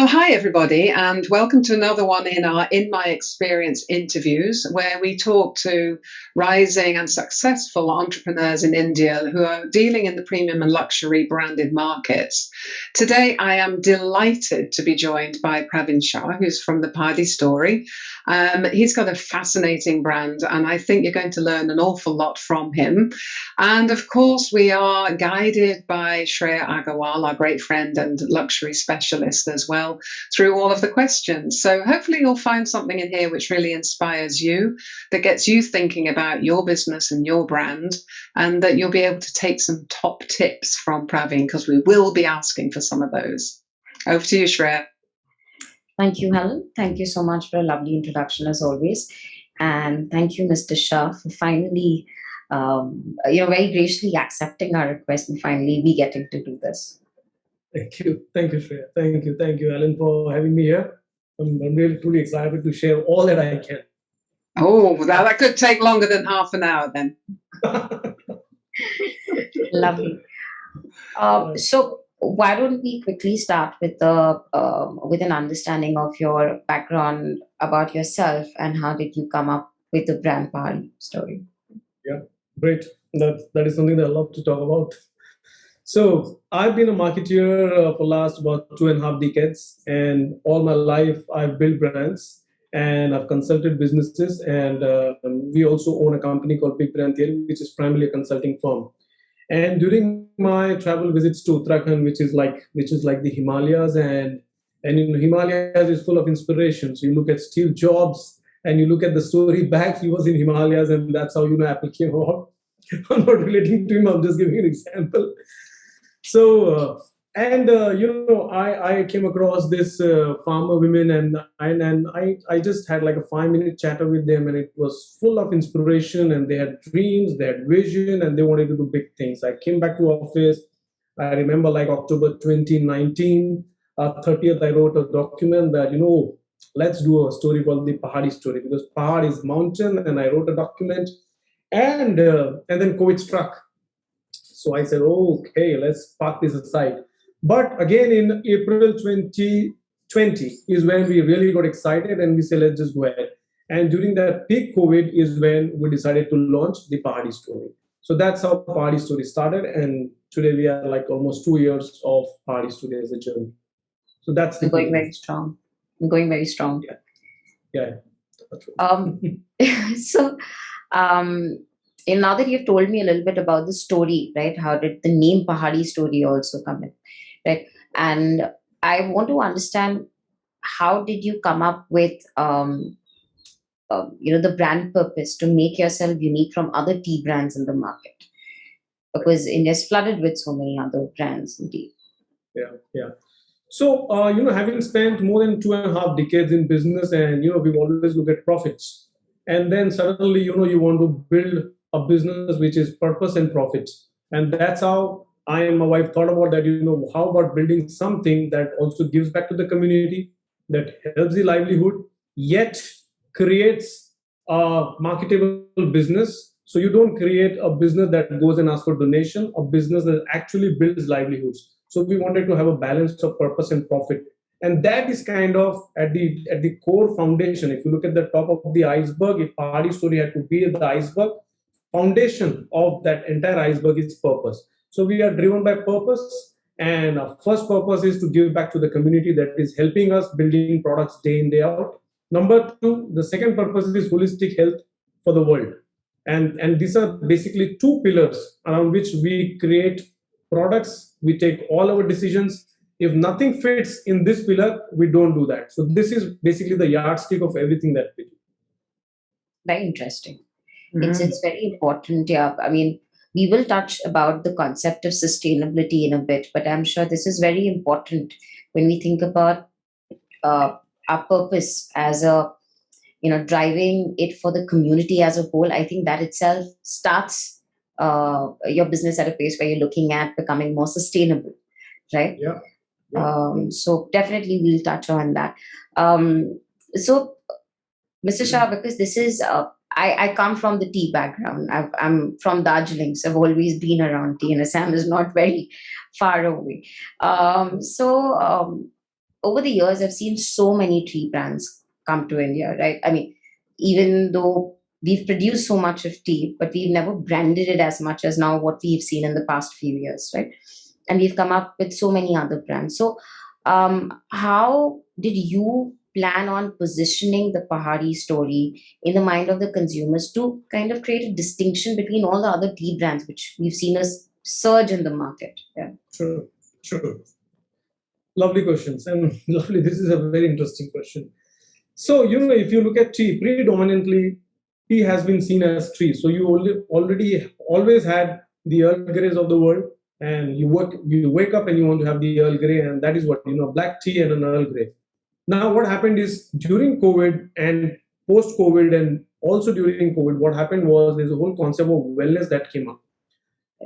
Well, hi everybody, and welcome to another one in our In My Experience interviews, where we talk to rising and successful entrepreneurs in India who are dealing in the premium and luxury branded markets. Today, I am delighted to be joined by Pravin Shah, who's from the Pahadi Story. He's got a fascinating brand, and I think you're going to learn an awful lot from him. And of course, we are guided by Shreya Agarwal, our great friend and luxury specialist as well, through all of the questions. So hopefully you'll find something in here which really inspires you, that gets you thinking about your business and your brand, and that you'll be able to take some top tips from Pravin, because we will be asking for some of those. Over to you, Shreya. Thank you, Helen. Thank you so much for a lovely introduction as always. And thank you, Mr. Shah, for finally, very graciously accepting our request and finally we getting to do this. Thank you. Thank you, Shreya. Thank you, Alan, for having me here. I'm really truly excited to share all that I can. Oh, that could take longer than half an hour then. Lovely. So why don't we quickly start with an understanding of your background about yourself and how did you come up with the brand Pahadi Story? Yeah, great. That is something that I love to talk about. So I've been a marketeer for last about 2.5 decades, and all my life I've built brands and I've consulted businesses, and we also own a company called Big Brand Theory, which is primarily a consulting firm. And during my travel visits to Uttarakhand, which is like the Himalayas, and Himalayas is full of inspiration. So you look at Steve Jobs and you look at the story back, he was in Himalayas, and that's how Apple came about. I'm not relating to him, I'm just giving an example. So, I came across this farmer women, and I just had like a 5-minute chatter with them, and it was full of inspiration, and they had dreams, they had vision, and they wanted to do big things. I came back to office. I remember like October 2019, 30th, I wrote a document that, let's do a story called the Pahadi Story, because Pahad is mountain, and I wrote a document, and then COVID struck. So I said, okay, let's park this aside. But again, in April 2020 is when we really got excited and we said, let's just go ahead. And during that peak COVID is when we decided to launch the Pahadi Story. So that's how Pahadi Story started. And today we are like almost 2 years of Pahadi Story as a journey. So that's the going very strong. Going very strong. Yeah. So, and now that you've told me a little bit about the story, right? How did the name Pahadi Story also come in, right? And I want to understand, how did you come up with, the brand purpose to make yourself unique from other tea brands in the market? Because India's flooded with so many other brands indeed. Yeah. So, having spent more than 2.5 decades in business, and, we've always looked at profits. And then suddenly, you want to build a business which is purpose and profit. And that's how I and my wife thought about that. How about building something that also gives back to the community, that helps the livelihood, yet creates a marketable business. So you don't create a business that goes and asks for donation, a business that actually builds livelihoods. So we wanted to have a balance of purpose and profit. And that is kind of at the core foundation. If you look at the top of the iceberg, if Pahadi Story had to be the iceberg, foundation of that entire iceberg is purpose. So we are driven by purpose, and our first purpose is to give back to the community that is helping us building products day in, day out. Number 2, the second purpose is holistic health for the world. And these are basically 2 pillars around which we create products. We take all our decisions. If nothing fits in this pillar, we don't do that. So this is basically the yardstick of everything that we do. Very interesting. It's very important. Yeah. I mean, we will touch about the concept of sustainability in a bit, but I'm sure this is very important when we think about our purpose as driving it for the community as a whole. I think that itself starts your business at a pace where you're looking at becoming more sustainable, right? Yeah. So definitely we'll touch on that. So, Mr. Shah, because this is I come from the tea background. I'm from Darjeeling, so I've always been around tea, and Assam is not very far away. over the years, I've seen so many tea brands come to India, right? I mean, even though we've produced so much of tea, but we've never branded it as much as now what we've seen in the past few years, right? And we've come up with so many other brands. So, how did you plan on positioning the Pahadi story in the mind of the consumers to kind of create a distinction between all the other tea brands, which we've seen a surge in the market? Yeah. Sure, sure. Lovely questions. And lovely, this is a very interesting question. So, if you look at tea, predominantly, tea has been seen as tree. So you already always had the Earl Greys of the world, and you wake up and you want to have the Earl Grey, and that is what, black tea and an Earl Grey. Now, what happened is during COVID and post COVID, and also during COVID, what happened was there's a whole concept of wellness that came up,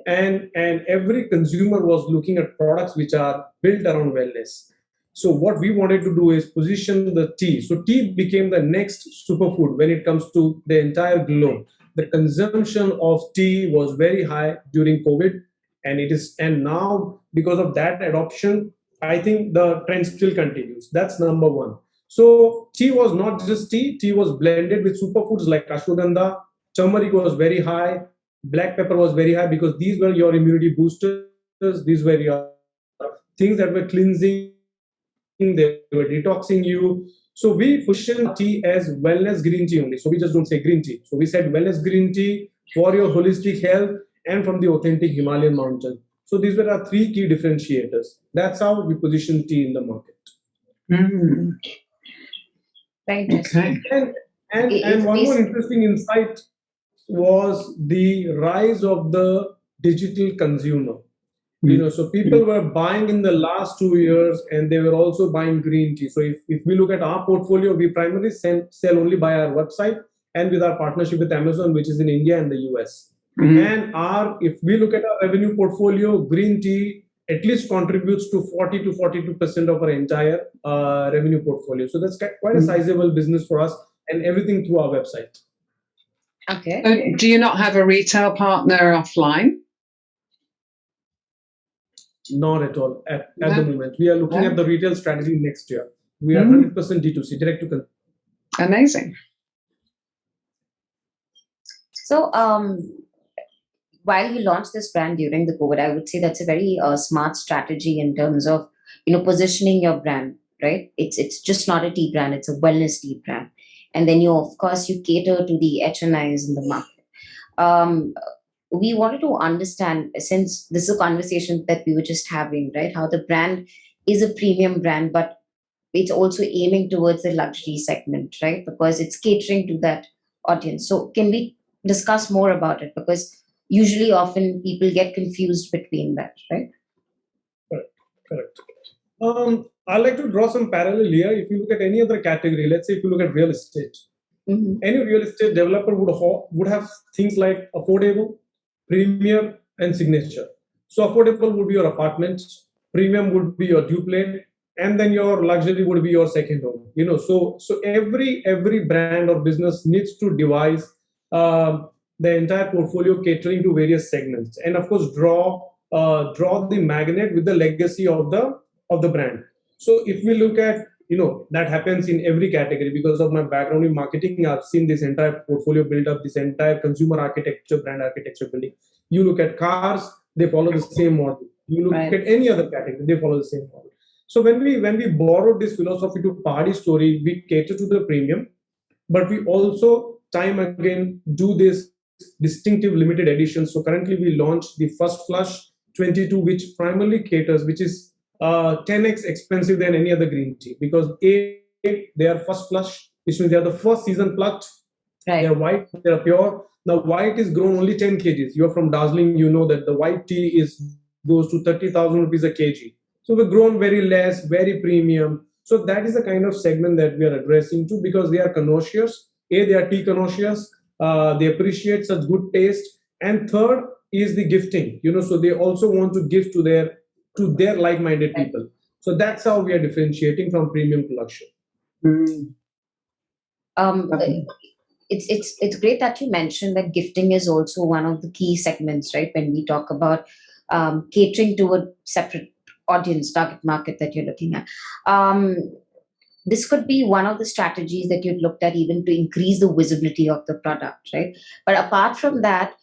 and every consumer was looking at products which are built around wellness. So what we wanted to do is position the tea. So tea became the next superfood when it comes to the entire globe. The consumption of tea was very high during COVID, and now because of that adoption, I think the trend still continues. That's number one. So tea was not just tea. Tea was blended with superfoods like ashwagandha. Turmeric was very high. Black pepper was very high, because these were your immunity boosters. These were your things that were cleansing, they were detoxing you. So we positioned tea as wellness green tea only. So we just don't say green tea. So we said wellness green tea for your holistic health and from the authentic Himalayan mountain. So these were our three key differentiators. That's how we position tea in the market. Mm. Very interesting. Okay. And one more interesting insight was the rise of the digital consumer. So people were buying in the last 2 years, and they were also buying green tea. So if we look at our portfolio, we primarily sell only by our website and with our partnership with Amazon, which is in India and the US. And if we look at our revenue portfolio, green tea at least contributes to 40 to 42% of our entire revenue portfolio. So that's quite a sizable business for us, and everything through our website. Okay. So do you not have a retail partner offline? Not at all at the moment. We are looking at the retail strategy next year. We are 100% D2C, direct to consumer. Amazing. So, while you launched this brand during the COVID, I would say that's a very smart strategy in terms of positioning your brand. Right? It's just not a tea brand; it's a wellness tea brand, and then of course you cater to the HNIs in the market. We wanted to understand, since this is a conversation that we were just having, right? How the brand is a premium brand, but it's also aiming towards the luxury segment, right? Because it's catering to that audience. So can we discuss more about it? Because usually often people get confused between that, right? Correct. I'd like to draw some parallel here. If you look at any other category, let's say if you look at real estate, any real estate developer would have things like affordable, premium, and signature. So affordable would be your apartment, premium would be your duplex, and then your luxury would be your second home. So every brand or business needs to devise the entire portfolio catering to various segments, and of course draw the magnet with the legacy of the brand. So if we look at, that happens in every category. Because of my background in marketing, I've seen this entire portfolio build up, this entire consumer architecture, brand architecture building. You look at cars, they follow the same model. You look at any other category, they follow the same model. So when we borrowed this philosophy to Pahadi Story, we cater to the premium, but we also time again do this distinctive limited edition. So currently we launched the First Flush 22, which primarily caters, which is 10x expensive than any other green tea, because they are first flush, which means they are the first season plucked. Right. They are white, they are pure. Now white is grown only 10 kgs. You're from Darjeeling, you know that the white tea goes to 30,000 rupees a kg. So we've grown very less, very premium. So that is the kind of segment that we are addressing to, because they are connoisseurs. They are tea connoisseurs. They appreciate such good taste. And third is the gifting. So they also want to give to their like-minded people. So that's how we are differentiating from premium to luxury. It's great that you mentioned that gifting is also one of the key segments, right? When we talk about catering to a separate audience, target market that you're looking at. Um, this could be one of the strategies that you'd looked at even to increase the visibility of the product, right? But apart from that,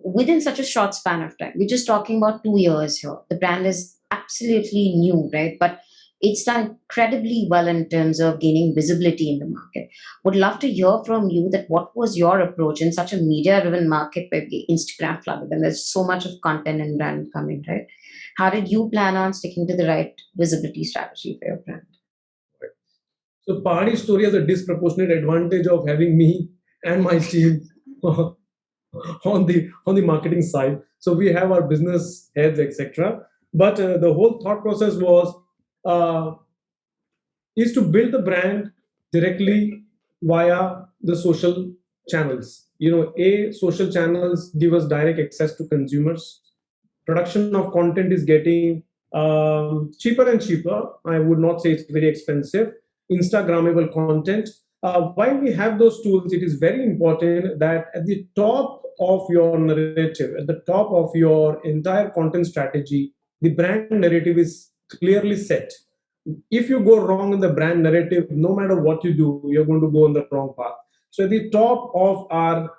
within such a short span of time, we're just talking about 2 years here. The brand is absolutely new, right? But it's done incredibly well in terms of gaining visibility in the market. Would love to hear from you that what was your approach in such a media-driven market where Instagram flooded and there's so much of content and brand coming, right? How did you plan on sticking to the right visibility strategy for your brand? So Pahadi Story has a disproportionate advantage of having me and my team on the marketing side. So we have our business heads, etc. But the whole thought process was uh, is to build the brand directly via the social channels. Social channels give us direct access to consumers. Production of content is getting cheaper and cheaper. I would not say it's very expensive. Instagrammable content. While we have those tools, it is very important that at the top of your narrative, at the top of your entire content strategy, the brand narrative is clearly set. If you go wrong in the brand narrative, no matter what you do, you're going to go on the wrong path. So at the top of our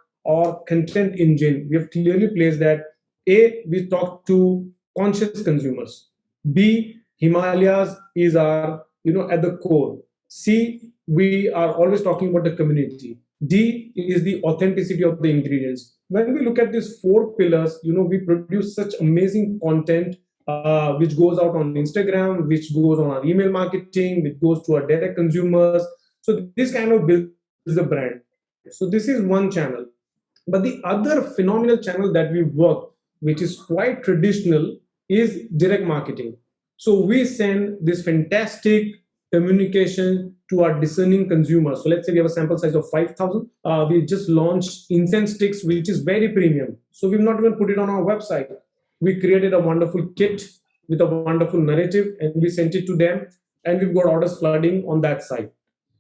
content engine, we have clearly placed that A, we talk to conscious consumers. B, Himalayas is our, at the core. C, we are always talking about the community. D is the authenticity of the ingredients. When we look at these four pillars, we produce such amazing content which goes out on Instagram, which goes on our email marketing, which goes to our direct consumers. So this kind of builds the brand. So this is one channel. But the other phenomenal channel that we work, which is quite traditional, is direct marketing. So we send this fantastic communication to our discerning consumers. So let's say we have a sample size of 5,000. We just launched incense sticks, which is very premium. So we've not even put it on our website. We created a wonderful kit with a wonderful narrative and we sent it to them, and we've got orders flooding on that side.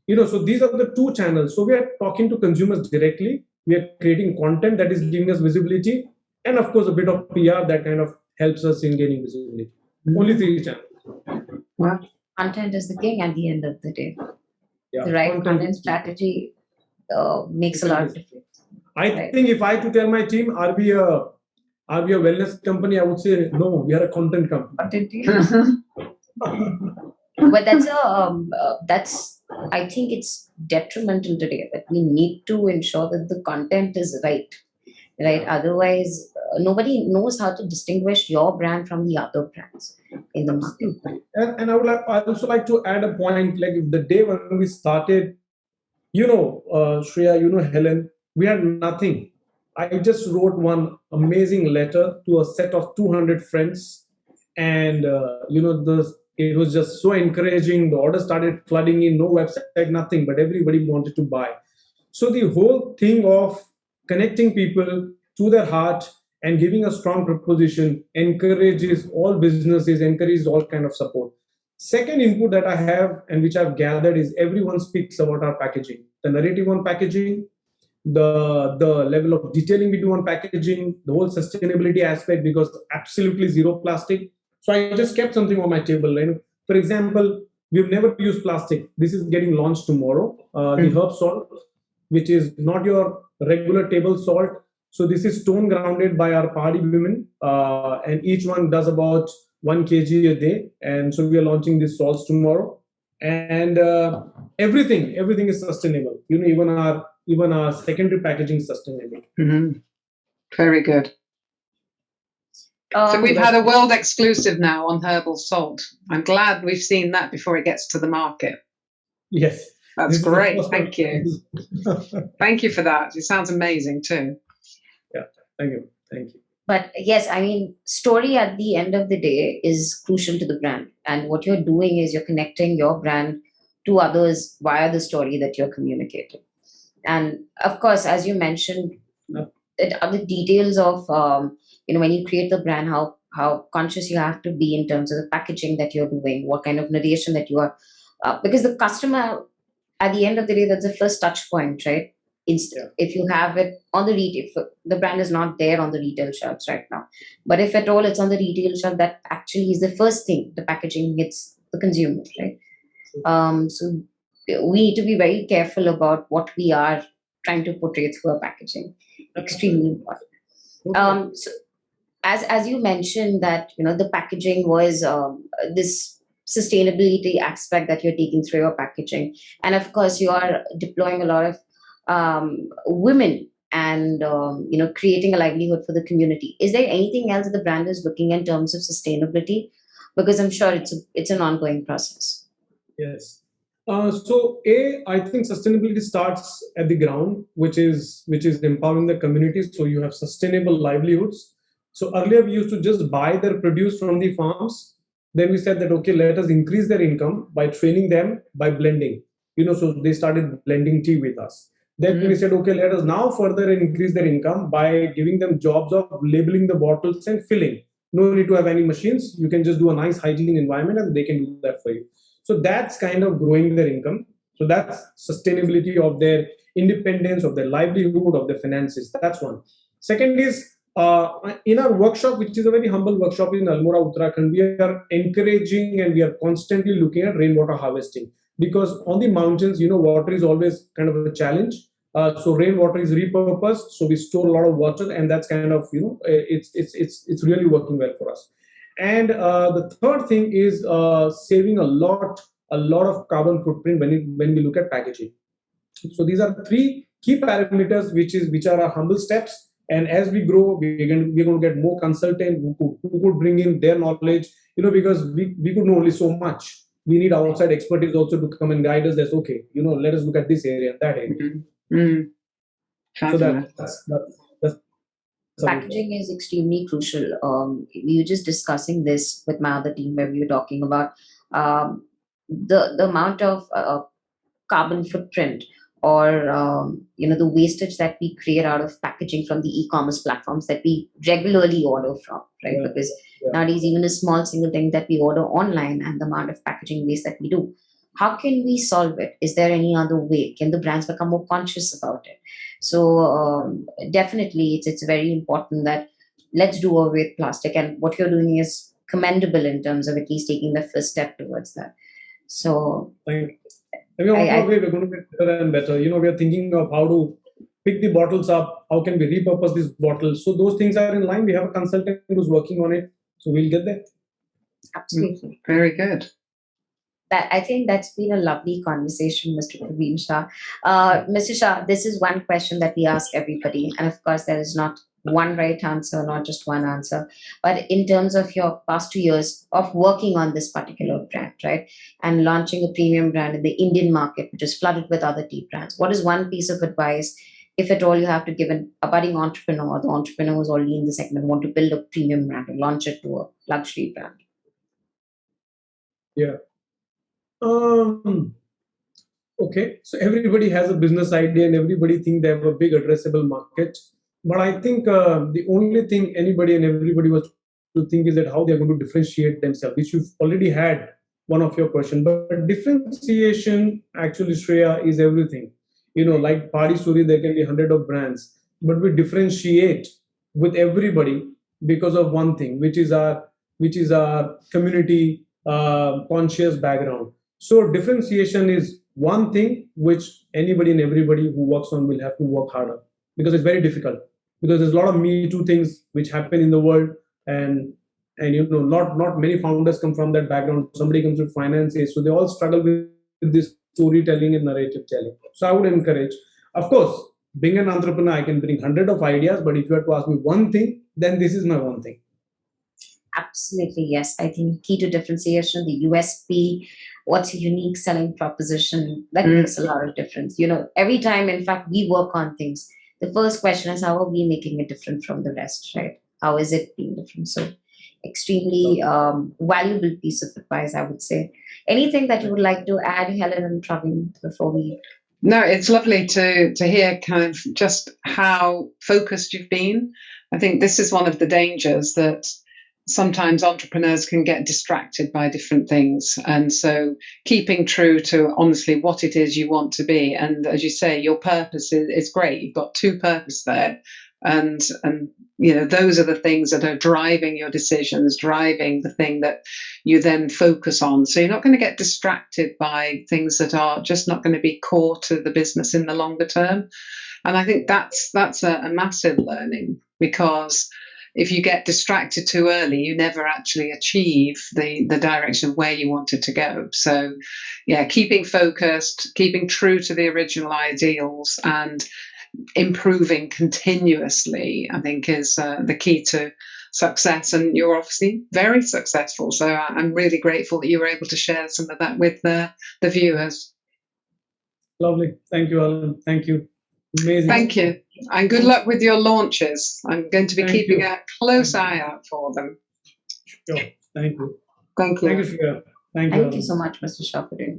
So these are the two channels. So we are talking to consumers directly, we are creating content that is giving us visibility, and of course a bit of PR that kind of helps us in gaining visibility. Only three channels. Well, content is the king at the end of the day. Yeah, the right content strategy makes a lot of difference. I think if I had to tell my team, are we a wellness company? I would say no, we are a content company. But that's I think it's detrimental today that we need to ensure that the content is right. Otherwise, nobody knows how to distinguish your brand from the other brands in the market. And I also like to add a point. Like the day when we started, Shreya, Helen, we had nothing. I just wrote one amazing letter to a set of 200 friends, and it was just so encouraging. The orders started flooding in, no website, nothing, but everybody wanted to buy. So the whole thing of connecting people to their heart and giving a strong proposition encourages all businesses, encourages all kind of support. Second input that I have and which I've gathered is everyone speaks about our packaging, the narrative on packaging, the level of detailing we do on packaging, the whole sustainability aspect, because absolutely zero plastic. So I just kept something on my table. For example, we've never used plastic. This is getting launched tomorrow. The herb salt, which is not your regular table salt. So this is stone grounded by our Pahadi women, and each one does about 1 kg a day. And so we are launching these salts tomorrow. And everything is sustainable. Even our secondary packaging is sustainable. Mm-hmm. Very good. So we've had a world exclusive now on herbal salt. I'm glad we've seen that before it gets to the market. Yes. That's great. Thank you. Thank you for that. It sounds amazing too. Yeah. Thank you. But yes, I mean, story at the end of the day is crucial to the brand. And what you're doing is you're connecting your brand to others via the story that you're communicating. And of course, as you mentioned, it are the details of when you create the brand, how conscious you have to be in terms of the packaging that you're doing, what kind of narration that you are, because the customer, at the end of the day, that's the first touch point, right? If you have it on the retail, if the brand is not there on the retail shelves right now, but if at all it's on the retail shelf, that actually is the first thing the packaging hits the consumer, right? So we need to be very careful about what we are trying to portray through our packaging. Extremely important. So as you mentioned that the packaging was this sustainability aspect that you're taking through your packaging, and of course you are deploying a lot of women and creating a livelihood for the community. Is there anything else the brand is looking in terms of sustainability? Because I'm sure it's an ongoing process. Yes. I think sustainability starts at the ground, which is empowering the community. So you have sustainable livelihoods. So earlier we used to just buy their produce from the farms. Then we said that okay, let us increase their income by training them by blending. So they started blending tea with us. Then we said okay, let us now further increase their income by giving them jobs of labeling the bottles and filling. No need to have any machines. You can just do a nice hygiene environment, and they can do that for you. So that's kind of growing their income. So that's sustainability of their independence, of their livelihood, of their finances. That's one. Second is in our workshop, which is a very humble workshop in Almora, Uttarakhand, we are encouraging and we are constantly looking at rainwater harvesting, because on the mountains, water is always kind of a challenge. So rainwater is repurposed, so we store a lot of water, and that's kind of it's really working well for us. And the third thing is saving a lot of carbon footprint when we look at packaging. So these are three key parameters, which are our humble steps. And as we grow, we're going to get more consultants who could bring in their knowledge. Because we could know only so much. We need outside expertise also to come and guide us. That's okay. Let us look at this area and that area. So that's packaging is extremely crucial. We were just discussing this with my other team, where we were talking about the amount of carbon footprint, or the wastage that we create out of packaging from the e-commerce platforms that we regularly order from, right? Because nowadays, even a small single thing that we order online, and the amount of packaging waste that we do, how can we solve it? Is there any other way? Can the brands become more conscious about it? So definitely, it's very important that let's do away with plastic, and what you're doing is commendable in terms of at least taking the first step towards that. So we're going to get better and better. We are thinking of how to pick the bottles up. How can we repurpose these bottles? So those things are in line. We have a consultant who's working on it. So we'll get there. Absolutely. Very good. I think that's been a lovely conversation, Mr. Pravin Shah. Mr. Shah, this is one question that we ask everybody. And of course, there is not one right answer, not just one answer. But in terms of your past 2 years of working on this particular brand, right, and launching a premium brand in the Indian market, which is flooded with other tea brands, what is one piece of advice, if at all you have to give a budding entrepreneur, the entrepreneur who's already in the segment, want to build a premium brand and launch it to a luxury brand? Yeah. Okay, so everybody has a business idea and everybody think they have a big addressable market. But I think the only thing anybody and everybody was to think is that how they're going to differentiate themselves, which you've already had one of your questions. But differentiation, actually, Shreya, is everything. Like Pahadi Story, there can be 100 of brands, but we differentiate with everybody because of one thing, which is our community conscious background. So differentiation is one thing which anybody and everybody who works on will have to work harder, because it's very difficult, because there's a lot of Me Too things which happen in the world, and not many founders come from that background. Somebody comes with finances, so they all struggle with this storytelling and narrative telling. So I would encourage, of course, being an entrepreneur, I can bring 100 of ideas, but if you have to ask me one thing, then this is my one thing. Absolutely, yes. I think key to differentiation, the USP, what's a unique selling proposition, that makes a lot of difference. Every time, in fact, we work on things, the first question is, how are we making it different from the rest, right? How is it being different? So extremely valuable piece of advice, I would say. Anything that you would like to add, Helen and Pravin, before we... No, it's lovely to hear kind of just how focused you've been. I think this is one of the dangers, that sometimes entrepreneurs can get distracted by different things. And so keeping true to honestly what it is you want to be. And as you say, your purpose is great. You've got two purposes there. And those are the things that are driving your decisions, driving the thing that you then focus on. So you're not going to get distracted by things that are just not going to be core to the business in the longer term. And I think that's a massive learning, because if you get distracted too early, you never actually achieve the direction of where you wanted to go. So, yeah, keeping focused, keeping true to the original ideals, and improving continuously, I think, is the key to success. And you're obviously very successful. So I'm really grateful that you were able to share some of that with the viewers. Lovely. Thank you, Alan. Thank you. Amazing. Thank you. And good luck with your launches. I'm going to be keeping a close eye out for them. Sure. Thank you. Thank you. Thank you, Shreya. Thank you so much, Mr. Shah, for doing